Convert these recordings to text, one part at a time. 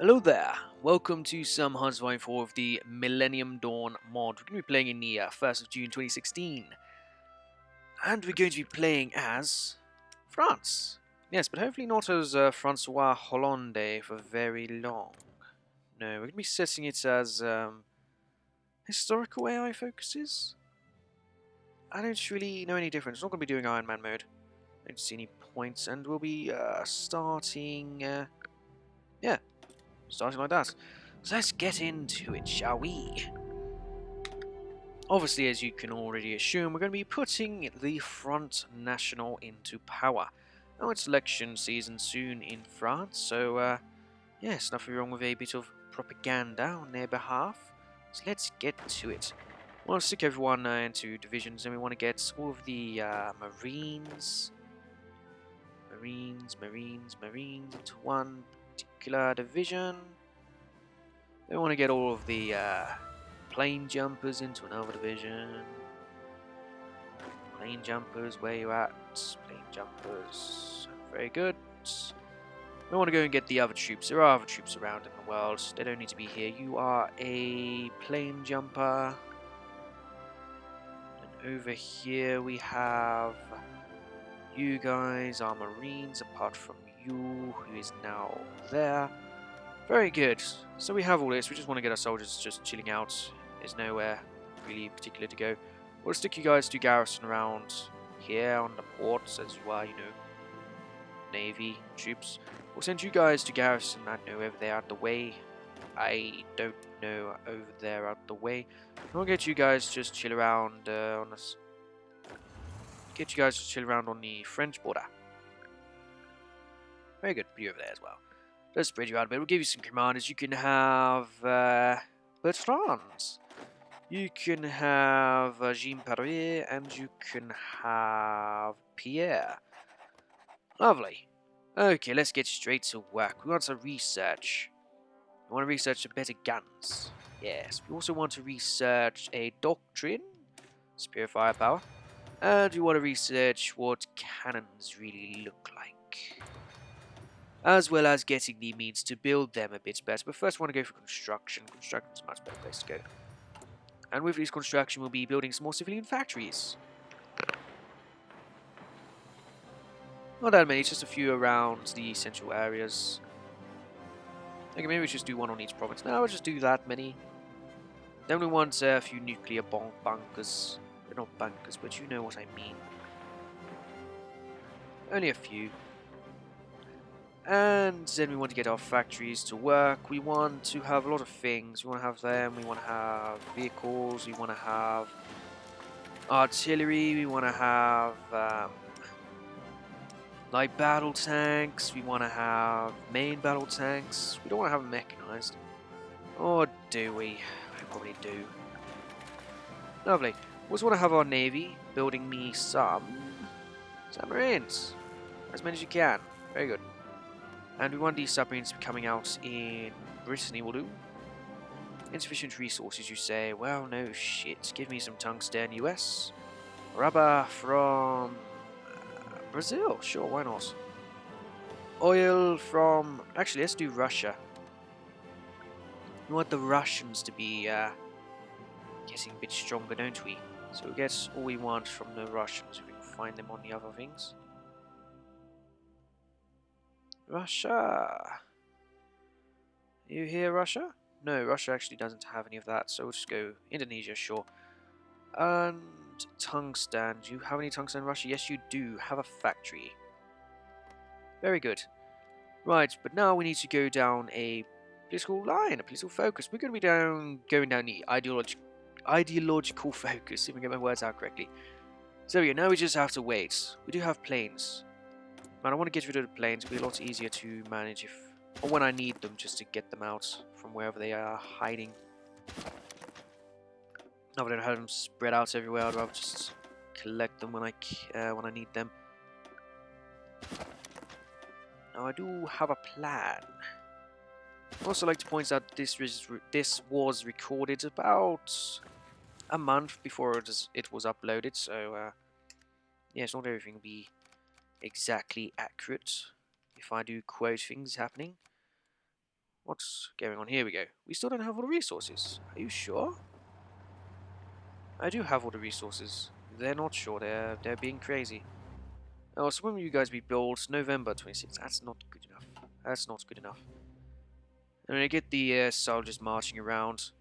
Hello there, welcome to some HOI4 of the Millennium Dawn mod. We're going to be playing in the 1st of June 2016. And we're going to be playing as France. Yes, but hopefully not as Francois Hollande for very long. No, we're going to be setting it as historical AI focuses. I don't really know any difference. We're not going to be doing Iron Man mode. I don't see any points, and we'll be starting like that. So let's get into it, shall we? Obviously, as you can already assume, we're going to be putting the Front National into power. Now it's election season soon in France, so yes, nothing wrong with a bit of propaganda on their behalf. So let's get to it. We want to stick everyone into divisions, and we want to get all of the Marines into one particular division. Then we want to get all of the plane jumpers into another division. Plane jumpers, where you at? Plane jumpers. Very good. We want to go and get the other troops. There are other troops around in the world. They don't need to be here. You are a plane jumper. And over here we have you guys are Marines, apart from you, who is now there. Very good. So we have all this. We just want to get our soldiers just chilling out. There's nowhere really particular to go. We'll stick you guys to garrison around here on the ports, as you are, Navy troops. We'll send you guys to garrison, I don't know, over there out the way. I don't know, over there out the way. We'll get you guys just chill around on us. Get you guys to chill around on the French border. Very good. Put you over there as well. Just spread you out a bit. We'll give you some commanders. You can have Bertrand. You can have Jean Perrier, and you can have Pierre. Lovely. Okay, let's get straight to work. We want to research. We want to research some better guns. Yes. We also want to research a doctrine, superior firepower, and we want to research what cannons really look like, as well as getting the means to build them a bit better. But first, we want to go for construction. Construction is a much better place to go. And with this construction, we'll be building some more civilian factories. Not that many, just a few around the central areas. Okay, maybe we just do one on each province. No, we'll just do that many. Then we want a few nuclear bunkers. They're not bunkers, but you know what I mean. Only a few. And then we want to get our factories to work. We want to have a lot of things. We want to have them. We want to have vehicles. We want to have artillery. We want to have light battle tanks. We want to have main battle tanks. We don't want to have them mechanized. Or do we? We probably do. Lovely. We also want to have our navy building me some submarines. As many as you can. Very good. And we want these submarines to be coming out in Brittany will do. Insufficient resources, you say? Well, no shit. Give me some tungsten, US. Rubber from Brazil. Sure, why not? Oil from... Actually, let's do Russia. We want the Russians to be getting a bit stronger, don't we? So we get all we want from the Russians if we can find them on the other things. Russia. You hear Russia? No, Russia actually doesn't have any of that, so we'll just go Indonesia, sure. And tungsten. Do you have any tungsten in Russia? Yes, you do. Have a factory. Very good. Right, but now we need to go down a political line, a political focus. We're going to be going down the ideological focus, if I get my words out correctly. So yeah, now we just have to wait. We do have planes. Man, I want to get rid of the planes. It'll be a lot easier to manage or when I need them, just to get them out from wherever they are hiding. No, I don't have them spread out everywhere. I'd rather just collect them when I need them. Now I do have a plan. I'd also like to point out this was recorded about a month before it was uploaded, so yes, not everything will be exactly accurate if I do quote things happening. What's going on? Here we go. We still don't have all the resources. Are you sure? I do have all the resources. They're not sure. They're being crazy. Oh, so when will you guys be built? November 26th. That's not good enough. That's not good enough. I'm gonna get the soldiers marching around.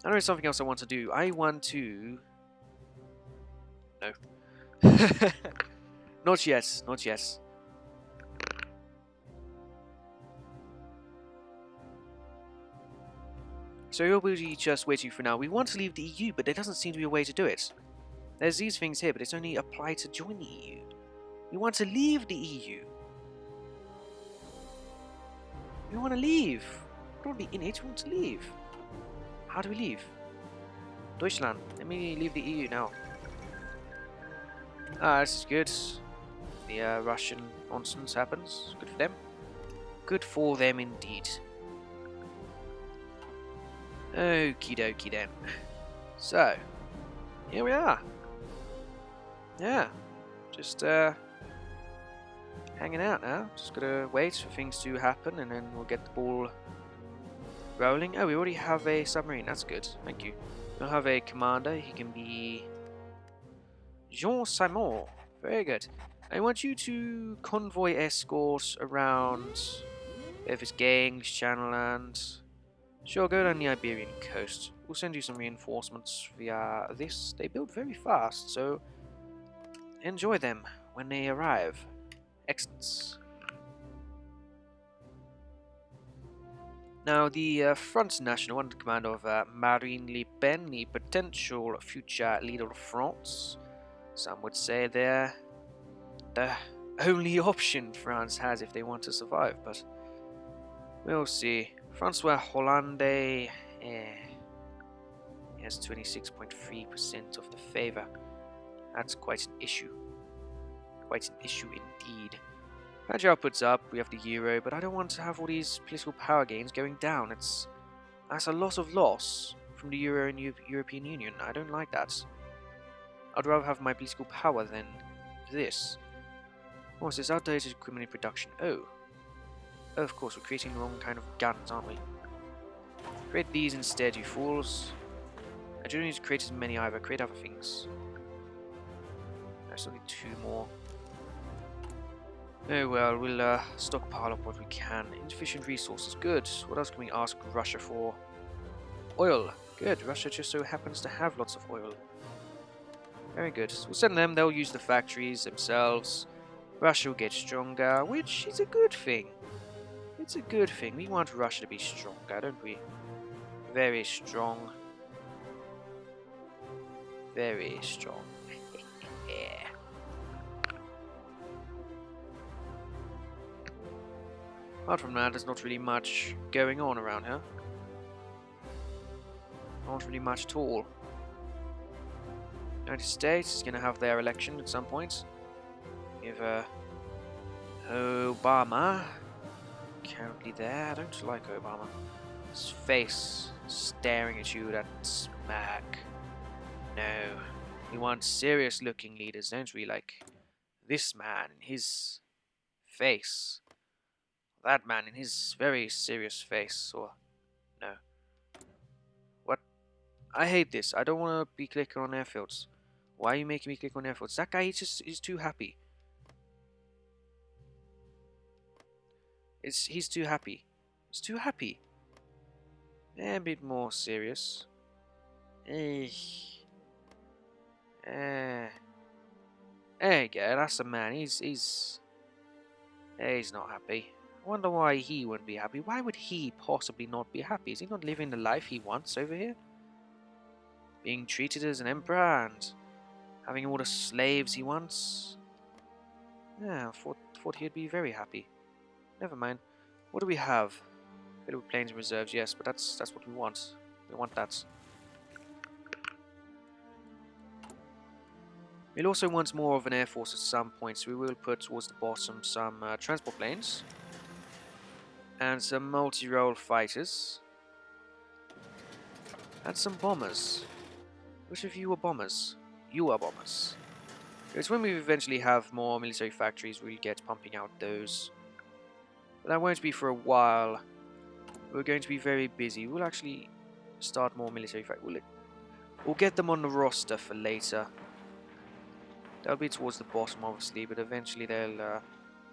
I know there's something else I want to do. I want to... No. Not yet. Not yet. So you're busy just waiting for now. We want to leave the EU, but there doesn't seem to be a way to do it. There's these things here, but it's only applied to join the EU. We want to leave the EU. We want to leave. We don't want to be in it, we want to leave. How do we leave? Deutschland. Let me leave the EU now. Ah, this is good. The Russian nonsense happens. Good for them. Good for them indeed. Okie dokie then. So, here we are. Yeah. Just hanging out now. Just gotta wait for things to happen and then we'll get the ball rolling. Oh, we already have a submarine. That's good. Thank you. We'll have a commander. He can be Jean-Simon. Very good. I want you to convoy escort around Bevis Gangs, Channel and... Sure, go down the Iberian coast. We'll send you some reinforcements via this. They build very fast, so enjoy them when they arrive. Excellent. Now, the Front National, under the command of Marine Le Pen, the potential future leader of France. Some would say they're the only option France has if they want to survive, but we'll see. Francois Hollande has 26.3% of the favour. That's quite an issue. Quite an issue indeed. Country outputs up, we have the euro, but I don't want to have all these political power gains going down. That's a lot of loss from the euro and European Union. I don't like that. I'd rather have my political power than this. What's this? Outdated equipment in production. Oh, of course, we're creating the wrong kind of guns, aren't we? Create these instead, you fools. I don't need to create as many either. Create other things. I still need 2 more. Oh well, we'll stockpile up what we can. Insufficient resources. Good. What else can we ask Russia for? Oil. Good. Russia just so happens to have lots of oil. Very good. So we'll send them. They'll use the factories themselves. Russia will get stronger, which is a good thing. It's a good thing. We want Russia to be stronger, don't we? Very strong. Very strong. Yeah. Apart from that, there's not really much going on around here. Not really much at all. United States is going to have their election at some point. We have Obama currently there. I don't like Obama. His face staring at you, that smack. No. We want serious looking leaders, don't we? Like this man in his face. That man in his very serious face. Or no. What? I hate this. I don't want to be clicking on airfields. Why are you making me click on airfields? That guy he's too happy. He's too happy. He's too happy. A bit more serious. There you go, that's a man. He's not happy. I wonder why he wouldn't be happy. Why would he possibly not be happy? Is he not living the life he wants over here? Being treated as an emperor and having all the slaves he wants? Yeah, I thought he'd be very happy. Never mind. What do we have? Available planes and reserves, yes, but that's what we want. We want that. We'll also want more of an air force at some point, so we will put towards the bottom some transport planes and some multi-role fighters and some bombers. Which of you are bombers? You are bombers. It's when we eventually have more military factories we'll get pumping out those. But that won't be for a while. we're going to be very busy. We'll actually start more military we'll get them on the roster for later. That'll be towards the bottom, obviously, but eventually they'll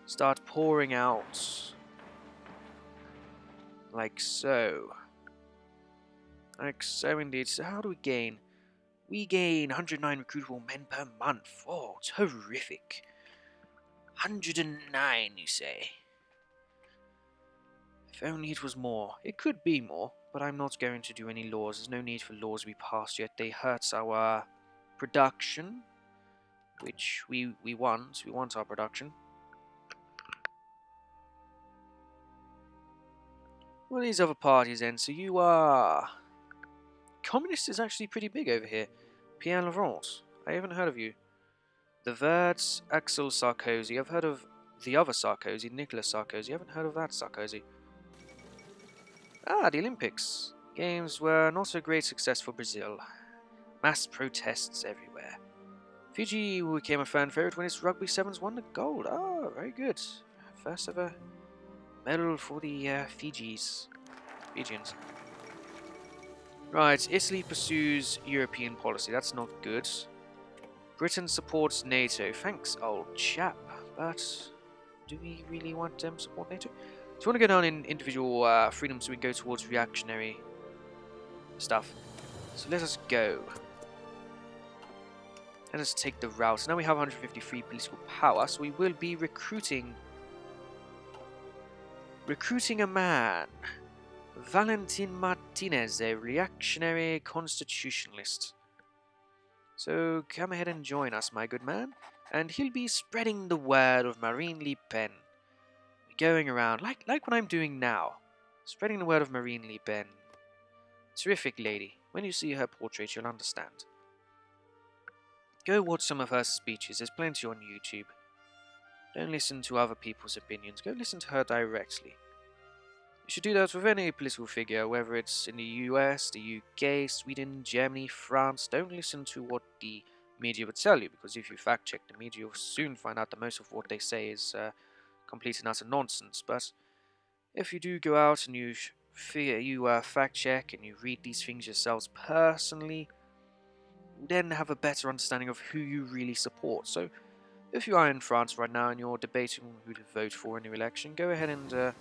start pouring out. Like so. Like so, indeed. So how do we gain? We gain 109 recruitable men per month. Oh, terrific. 109, you say? If only it was more. It could be more, but I'm not going to do any laws. There's no need for laws to be passed yet. They hurt our production, which we want. We want our production. What are these other parties then? So you are... Communist is actually pretty big over here. Pierre Laurent. I haven't heard of you. The Verts, Axel Sarkozy. I've heard of the other Sarkozy, Nicolas Sarkozy. I haven't heard of that Sarkozy. Ah, the Olympics. Games were not a great success for Brazil. Mass protests everywhere. Fiji became a fan favorite when its rugby sevens won the gold. Ah, very good. First ever medal for the Fijians. Right, Italy pursues European policy. That's not good. Britain supports NATO. Thanks, old chap. But do we really want them to support NATO? So we want to go down in individual freedom so we can go towards reactionary stuff. So let us go. Let us take the route. So now we have 153 political power, so we will be recruiting a man. Valentin Martinez, a reactionary constitutionalist. So come ahead and join us, my good man. And he'll be spreading the word of Marine Le Pen. Going around, like what I'm doing now. Spreading the word of Marine Le Pen. Terrific lady. When you see her portrait, you'll understand. Go watch some of her speeches. There's plenty on YouTube. Don't listen to other people's opinions. Go listen to her directly. You should do that with any political figure, whether it's in the US, the UK, Sweden, Germany, France. Don't listen to what the media would tell you, because if you fact check the media, you'll soon find out that most of what they say is complete and utter nonsense. But if you do go out and you fact check and you read these things yourselves personally, you then have a better understanding of who you really support. So if you are in France right now and you're debating who to vote for in the election, go ahead and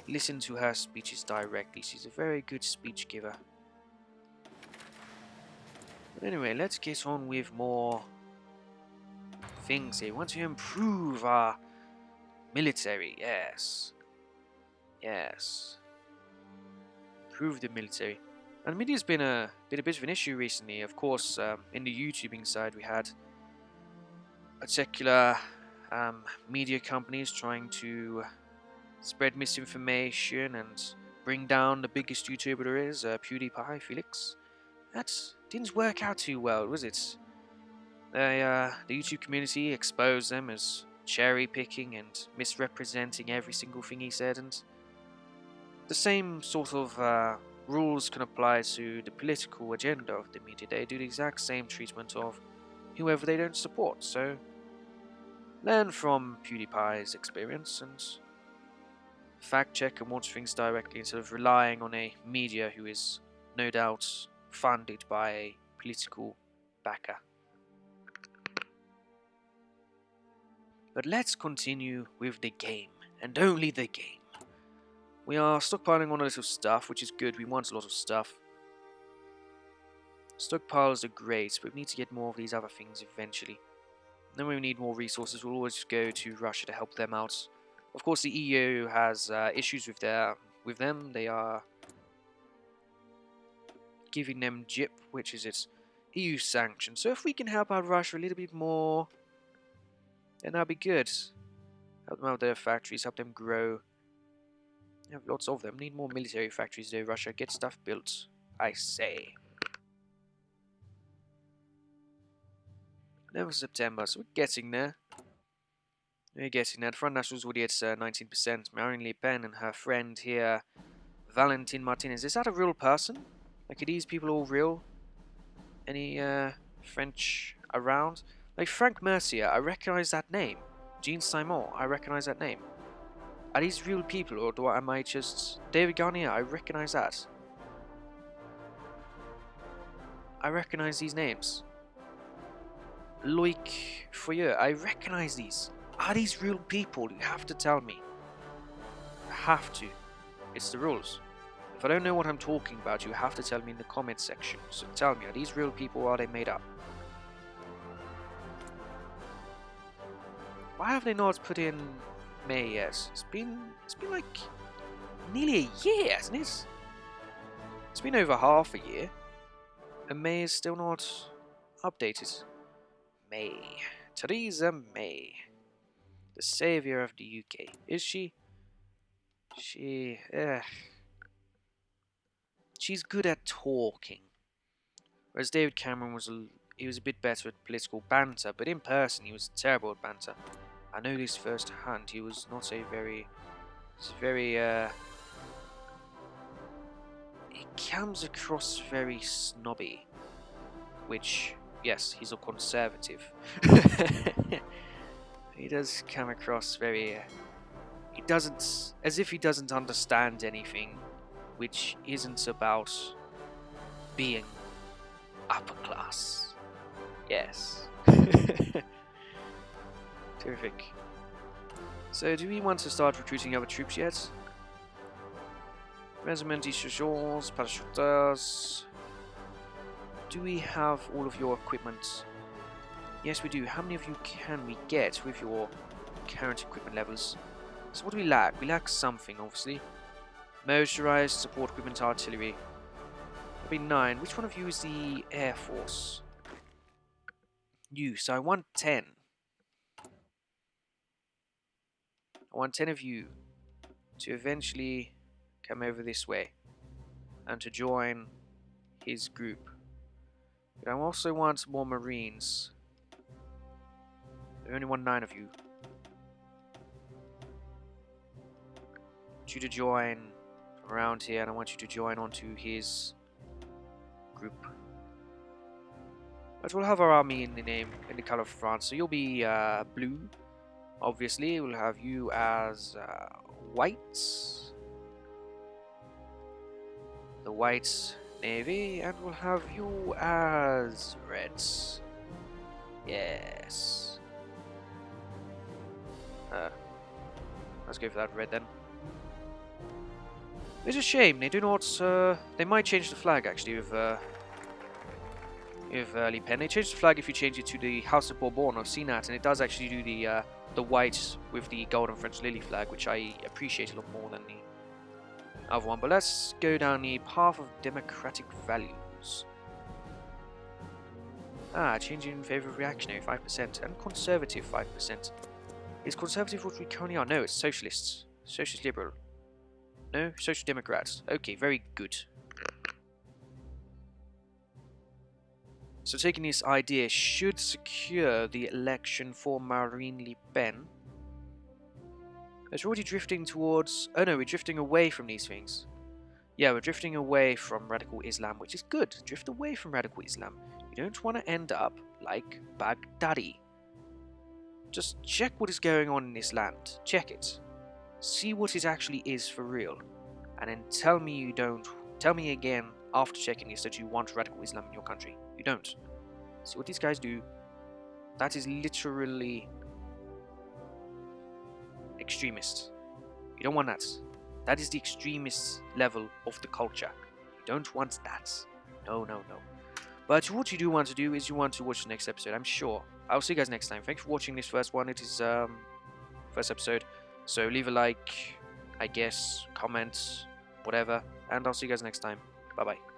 listen to her speeches directly. She's a very good speech giver. But anyway, let's get on with more things here. We want to improve our military. Yes. Improve the military. And media's been a bit of an issue recently. Of course, in the YouTubing side, we had particular media companies trying to spread misinformation and bring down the biggest YouTuber there is, PewDiePie, Felix. That didn't work out too well, was it? The YouTube community exposed them as cherry-picking and misrepresenting every single thing he said, and the same sort of rules can apply to the political agenda of the media. They do the exact same treatment of whoever they don't support, so learn from PewDiePie's experience and fact check and watch things directly instead of relying on a media who is no doubt funded by a political backer. But let's continue with the game, and only the game. We are stockpiling on a little stuff, which is good. We want a lot of stuff. Stockpiles are great, but we need to get more of these other things eventually. Then when we need more resources, we'll always go to Russia to help them out. Of course, the EU has issues with them. They are giving them JIP, which is its EU sanction. So if we can help out Russia a little bit more, then that'll be good. Help them out with their factories, help them grow. We have lots of them. Need more military factories there, Russia. Get stuff built, I say. 11th September, so we're getting there. We're getting there. The Front Nationals already at 19%. Marine Le Pen and her friend here, Valentin Martinez. Is that a real person? Like, are these people all real? Any French around? Like Frank Mercier, I recognize that name. Jean Simon, I recognize that name. Are these real people, or am I just... David Garnier, I recognize that. I recognize these names. Loic Foyer, I recognize these. Are these real people? You have to tell me. You have to. It's the rules. If I don't know what I'm talking about, you have to tell me in the comments section. So tell me, are these real people or are they made up? Why have they not put in May yet? It's been like nearly a year, hasn't it? It's been over half a year. And May is still not updated. May. Theresa May. The savior of the UK. Is she? She's good at talking. Whereas David Cameron he was a bit better at political banter, but in person he was terrible at banter. I know this firsthand. He was not a very... He comes across very snobby. Which, yes, he's a conservative. He does come across very... he doesn't... as if he doesn't understand anything which isn't about being upper class. Yes. Terrific. So, do we want to start recruiting other troops yet? Regiment d'Ichageurs, parachuteurs. Do we have all of your equipment? Yes, we do. How many of you can we get with your current equipment levels? So what do we lack? We lack something, obviously. Motorized support equipment artillery. That'll be 9. Which one of you is the Air Force? You. So I want 10. I want 10 of you to eventually come over this way and to join his group. But I also want more Marines. I only want 9 of you. I want you to join from around here, and I want you to join onto his group. But we'll have our army in the color of France. So you'll be blue, obviously. We'll have you as white, the white navy, and we'll have you as reds. Yes. Let's go for that red then. It's a shame they do not. They might change the flag actually with Le Pen. They change the flag if you change it to the House of Bourbon. I've seen that, and it does actually do the white with the golden French lily flag, which I appreciate a lot more than the other one. But let's go down the path of democratic values. Changing in favor of reactionary 5% and conservative 5%. Is conservative what we currently are? No, it's socialists. Socialist liberal. No, social democrats. Okay, very good. So taking this idea should secure the election for Marine Le Pen. It's already drifting towards... oh no, we're drifting away from these things. Yeah, we're drifting away from radical Islam, which is good. Drift away from radical Islam. You don't want to end up like Baghdadi. Just check what is going on in this land. Check it. See what it actually is for real. And then tell me you don't. Tell me again after checking this that you want radical Islam in your country. You don't. See what these guys do. That is literally extremist. You don't want that. That is the extremist level of the culture. You don't want that. No, no, no. But what you do want to do is you want to watch the next episode, I'm sure. I'll see you guys next time. Thanks for watching this first one. It is first episode. So leave a like, I guess, comment, whatever. And I'll see you guys next time. Bye bye.